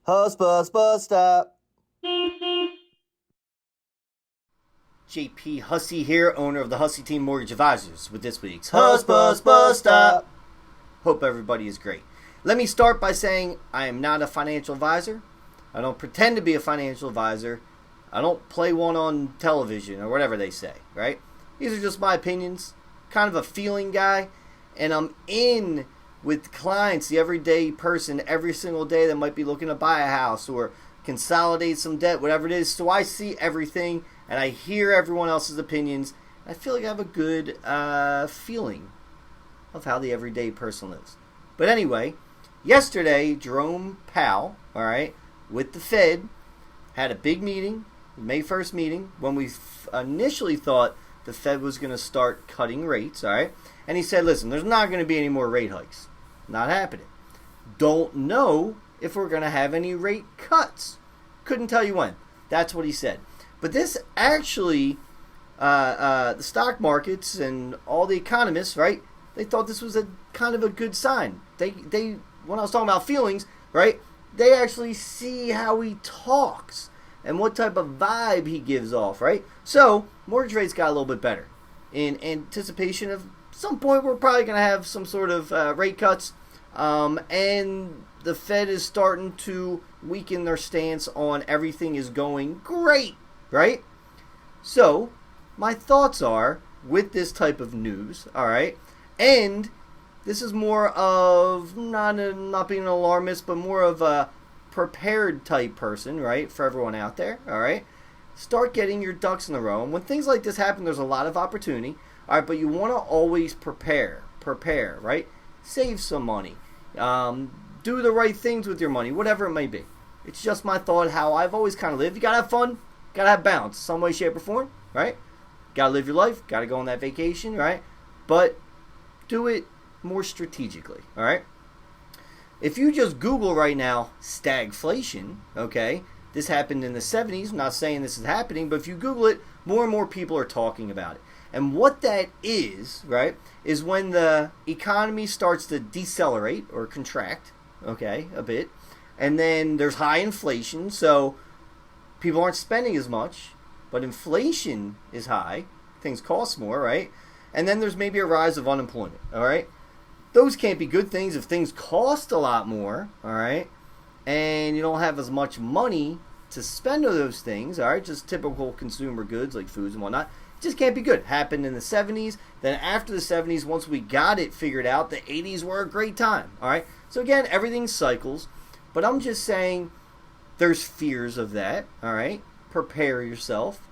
Hussbus, bus stop. JP Hussey here, owner of the Hussey Team Mortgage Advisors, with this week's Hussbus, bus stop. Hope everybody is great. Let me start by saying I am not a financial advisor. I don't pretend to be a financial advisor. I don't play one on television or whatever they say, right? These are just my opinions. Kind of a feeling guy. And I'm in with clients, the everyday person, every single day that might be looking to buy a house or consolidate some debt, whatever it is. So I see everything and I hear everyone else's opinions. I feel like I have a good feeling of how the everyday person lives. But anyway, yesterday, Jerome Powell, all right, with the Fed, had a big meeting, May 1st meeting, when we initially thought the Fed was going to start cutting rates, all right? And he said, listen, there's not going to be any more rate hikes. Not happening. Don't know if we're going to have any rate cuts. Couldn't tell you when. That's what he said. But this actually, the stock markets and all the economists, right, they thought this was a kind of a good sign. They when I was talking about feelings, right, they actually see how he talks and what type of vibe he gives off, right? So mortgage rates got a little bit better in anticipation of some point we're probably going to have some sort of rate cuts, and the Fed is starting to weaken their stance on everything is going great, right? So my thoughts are with this type of news, all right, and this is more of not being an alarmist, but more of a prepared type person, right, for everyone out there, all right? Start getting your ducks in a row. And when things like this happen, there's a lot of opportunity, all right, but you want to always prepare, right? Save some money. Do the right things with your money, whatever it may be. It's just my thought, how I've always kind of lived. You got to have fun, got to have balance, some way, shape, or form, right? Got to live your life, got to go on that vacation, right? But do it more strategically, all right? If you just Google right now, stagflation, okay, this happened in the 70s. I'm not saying this is happening, but if you Google it, more and more people are talking about it. And what that is, right, is when the economy starts to decelerate or contract, okay, a bit, and then there's high inflation, so people aren't spending as much, but inflation is high, things cost more, right? And then there's maybe a rise of unemployment, all right? Those can't be good things if things cost a lot more, all right, and you don't have as much money to spend on those things, all right, just typical consumer goods like foods and whatnot. It just can't be good. Happened in the 70s. Then after the 70s, once we got it figured out, the 80s were a great time, all right? So again, everything cycles, but I'm just saying there's fears of that, all right? Prepare yourself.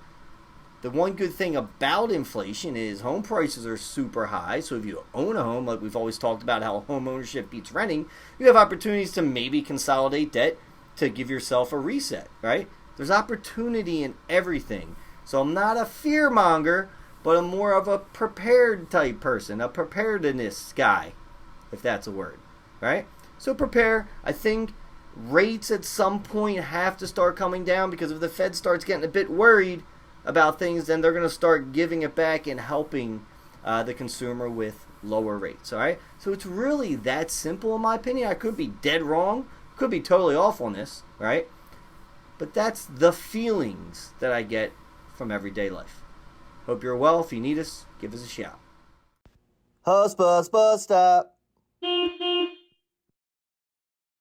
The one good thing about inflation is home prices are super high. So if you own a home, like we've always talked about how home ownership beats renting, you have opportunities to maybe consolidate debt to give yourself a reset, right? There's opportunity in everything. So I'm not a fear monger, but I'm more of a prepared type person, a preparedness guy, if that's a word, right? So prepare. I think rates at some point have to start coming down, because if the Fed starts getting a bit worried about things, then they're going to start giving it back and helping the consumer with lower rates, all right? So it's really that simple, in my opinion. I could be dead wrong, could be totally off on this, right? But that's the feelings that I get from everyday life. Hope you're well. If you need us, give us a shout. Hussbus, bus stop.